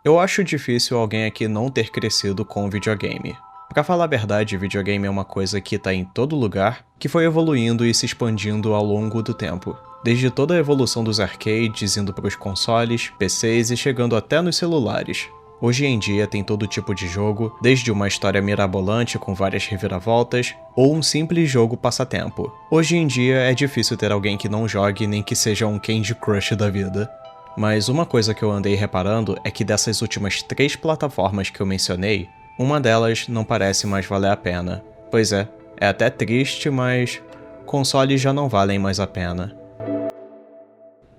Eu acho difícil alguém aqui não ter crescido com videogame. Pra falar a verdade, videogame é uma coisa que tá em todo lugar, que foi evoluindo e se expandindo ao longo do tempo. Desde toda a evolução dos arcades, indo pros consoles, PCs e chegando até nos celulares. Hoje em dia tem todo tipo de jogo, desde uma história mirabolante com várias reviravoltas, ou um simples jogo passatempo. Hoje em dia é difícil ter alguém que não jogue nem que seja um Candy Crush da vida. Mas uma coisa que eu andei reparando é que dessas últimas 3 plataformas que eu mencionei, uma delas não parece mais valer a pena. Pois é até triste, mas consoles já não valem mais a pena.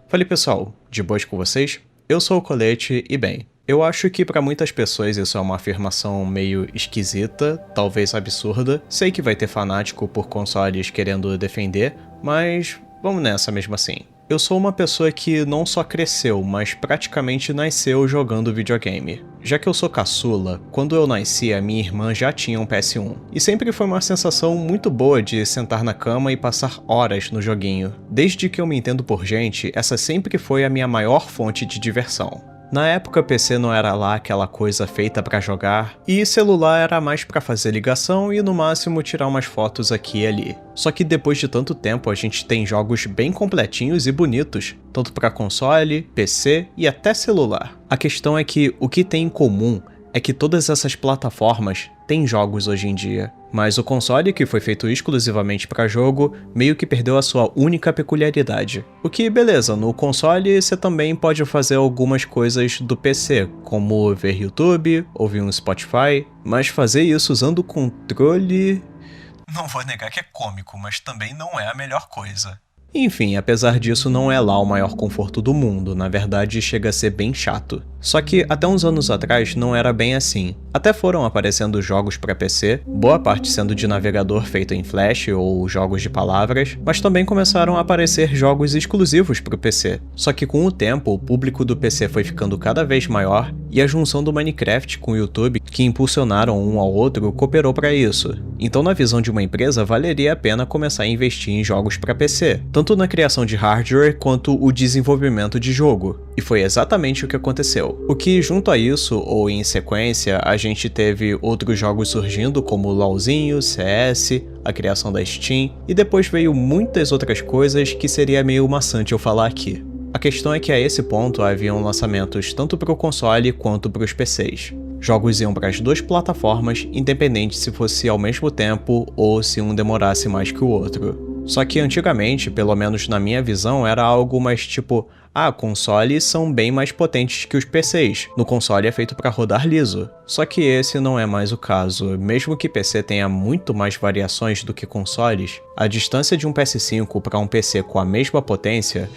Fala pessoal, de boas com vocês? Eu sou o Colete e bem, eu acho que para muitas pessoas isso é uma afirmação meio esquisita, talvez absurda. Sei que vai ter fanático por consoles querendo defender, mas vamos nessa mesmo assim. Eu sou uma pessoa que não só cresceu, mas praticamente nasceu jogando videogame. Já que eu sou caçula, quando eu nasci a minha irmã já tinha um PS1. E sempre foi uma sensação muito boa de sentar na cama e passar horas no joguinho. Desde que eu me entendo por gente, essa sempre foi a minha maior fonte de diversão. Na época, PC não era lá aquela coisa feita pra jogar, e celular era mais pra fazer ligação e no máximo tirar umas fotos aqui e ali. Só que depois de tanto tempo a gente tem jogos bem completinhos e bonitos, tanto pra console, PC e até celular. A questão é que o que tem em comum é que todas essas plataformas têm jogos hoje em dia, mas o console, que foi feito exclusivamente para jogo, meio que perdeu a sua única peculiaridade. O que, beleza, no console você também pode fazer algumas coisas do PC, como ver YouTube, ouvir um Spotify, mas fazer isso usando o controle... Não vou negar que é cômico, mas também não é a melhor coisa. Enfim, apesar disso não é lá o maior conforto do mundo, na verdade chega a ser bem chato. Só que até uns anos atrás não era bem assim. Até foram aparecendo jogos para PC, boa parte sendo de navegador feito em Flash ou jogos de palavras, mas também começaram a aparecer jogos exclusivos para o PC. Só que com o tempo, o público do PC foi ficando cada vez maior e a junção do Minecraft com o YouTube, que impulsionaram um ao outro, cooperou para isso. Então na visão de uma empresa, valeria a pena começar a investir em jogos para PC, tanto na criação de hardware quanto o desenvolvimento de jogo. E foi exatamente o que aconteceu. O que, junto a isso, ou em sequência, a gente teve outros jogos surgindo como LoLzinho, CS, a criação da Steam, e depois veio muitas outras coisas que seria meio maçante eu falar aqui. A questão é que a esse ponto haviam lançamentos tanto para o console quanto para os PCs. Jogos iam para as duas plataformas, independente se fosse ao mesmo tempo ou se um demorasse mais que o outro. Só que antigamente, pelo menos na minha visão, era algo mais tipo, consoles são bem mais potentes que os PCs, no console é feito para rodar liso. Só que esse não é mais o caso, mesmo que PC tenha muito mais variações do que consoles, a distância de um PS5 para um PC com a mesma potência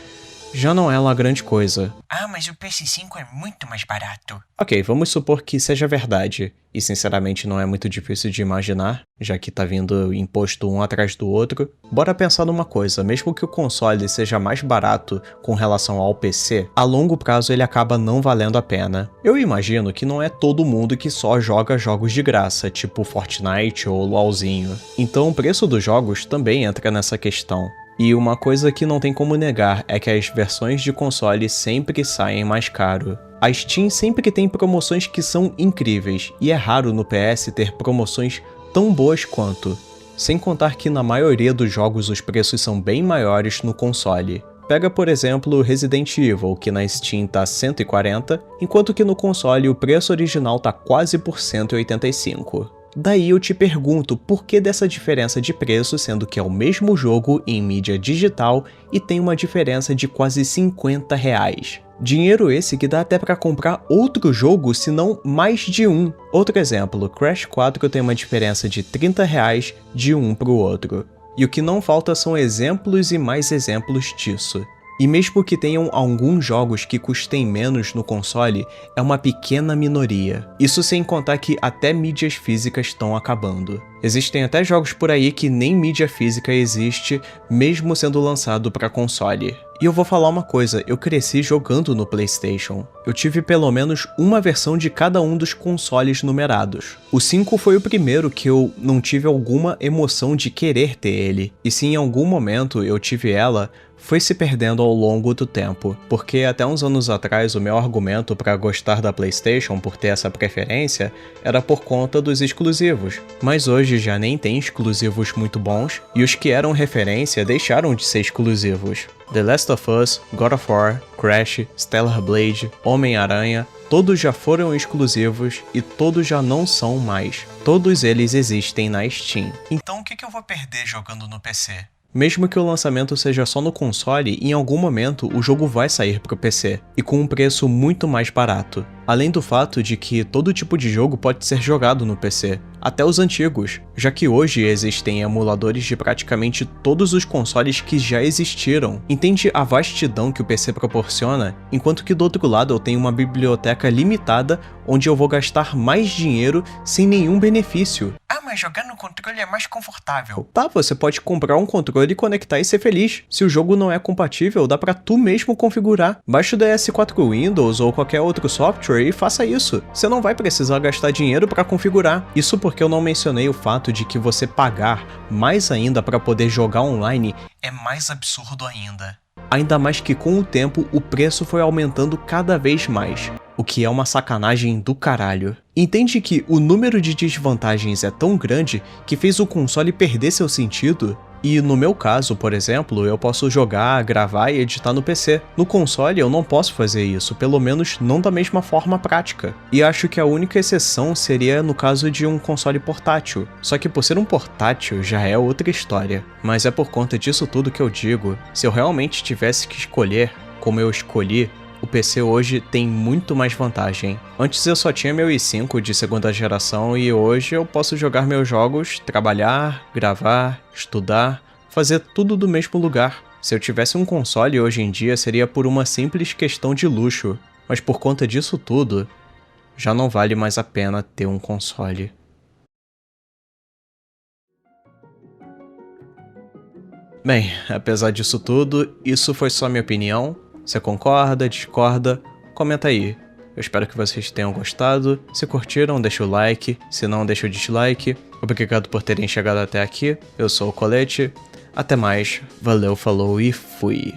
já não é lá grande coisa. Mas o PS5 é muito mais barato. Ok, vamos supor que seja verdade, e sinceramente não é muito difícil de imaginar, já que tá vindo imposto um atrás do outro. Bora pensar numa coisa, mesmo que o console seja mais barato com relação ao PC, a longo prazo ele acaba não valendo a pena. Eu imagino que não é todo mundo que só joga jogos de graça, tipo Fortnite ou LoLzinho. Então o preço dos jogos também entra nessa questão. E uma coisa que não tem como negar é que as versões de console sempre saem mais caro. A Steam sempre tem promoções que são incríveis, e é raro no PS ter promoções tão boas quanto. Sem contar que na maioria dos jogos os preços são bem maiores no console. Pega por exemplo Resident Evil, que na Steam tá 140, enquanto que no console o preço original tá quase por 185. Daí eu te pergunto, por que dessa diferença de preço, sendo que é o mesmo jogo em mídia digital e tem uma diferença de quase R$50? Dinheiro esse que dá até pra comprar outro jogo, se não mais de um. Outro exemplo, Crash 4 tem uma diferença de R$30 de um pro outro. E o que não falta são exemplos e mais exemplos disso. E mesmo que tenham alguns jogos que custem menos no console, é uma pequena minoria. Isso sem contar que até mídias físicas estão acabando. Existem até jogos por aí que nem mídia física existe, mesmo sendo lançado para console. E eu vou falar uma coisa, eu cresci jogando no PlayStation. Eu tive pelo menos uma versão de cada um dos consoles numerados. O 5 foi o primeiro que eu não tive alguma emoção de querer ter ele. E se em algum momento eu tive ela, foi se perdendo ao longo do tempo, porque até uns anos atrás o meu argumento para gostar da PlayStation por ter essa preferência era por conta dos exclusivos, mas hoje já nem tem exclusivos muito bons e os que eram referência deixaram de ser exclusivos. The Last of Us, God of War, Crash, Stellar Blade, Homem-Aranha, todos já foram exclusivos e todos já não são mais. Todos eles existem na Steam. Então o que eu vou perder jogando no PC? Mesmo que o lançamento seja só no console, em algum momento o jogo vai sair pro PC, e com um preço muito mais barato. Além do fato de que todo tipo de jogo pode ser jogado no PC, até os antigos, já que hoje existem emuladores de praticamente todos os consoles que já existiram. Entende a vastidão que o PC proporciona? Enquanto que do outro lado eu tenho uma biblioteca limitada onde eu vou gastar mais dinheiro sem nenhum benefício. Ah, mas jogar no controle é mais confortável. Tá, você pode comprar um controle e conectar e ser feliz. Se o jogo não é compatível, dá pra tu mesmo configurar. Baixa o DS4 Windows ou qualquer outro software e faça isso. Você não vai precisar gastar dinheiro pra configurar. Isso porque eu não mencionei o fato de que você pagar mais ainda pra poder jogar online É mais absurdo ainda. Ainda mais que com o tempo o preço foi aumentando cada vez mais, o que é uma sacanagem do caralho. Entende que o número de desvantagens é tão grande que fez o console perder seu sentido? E no meu caso, por exemplo, eu posso jogar, gravar e editar no PC. No console eu não posso fazer isso, pelo menos não da mesma forma prática. E acho que a única exceção seria no caso de um console portátil. Só que por ser um portátil já é outra história. Mas é por conta disso tudo que eu digo, se eu realmente tivesse que escolher, como eu escolhi, o PC hoje tem muito mais vantagem. Antes eu só tinha meu i5 de segunda geração e hoje eu posso jogar meus jogos, trabalhar, gravar, estudar, fazer tudo do mesmo lugar. Se eu tivesse um console hoje em dia seria por uma simples questão de luxo, mas por conta disso tudo, já não vale mais a pena ter um console. Bem, apesar disso tudo, isso foi só minha opinião. Você concorda, discorda? Comenta aí. Eu espero que vocês tenham gostado. Se curtiram, deixa o like. Se não, deixa o dislike. Obrigado por terem chegado até aqui. Eu sou o Colete. Até mais. Valeu, falou e fui.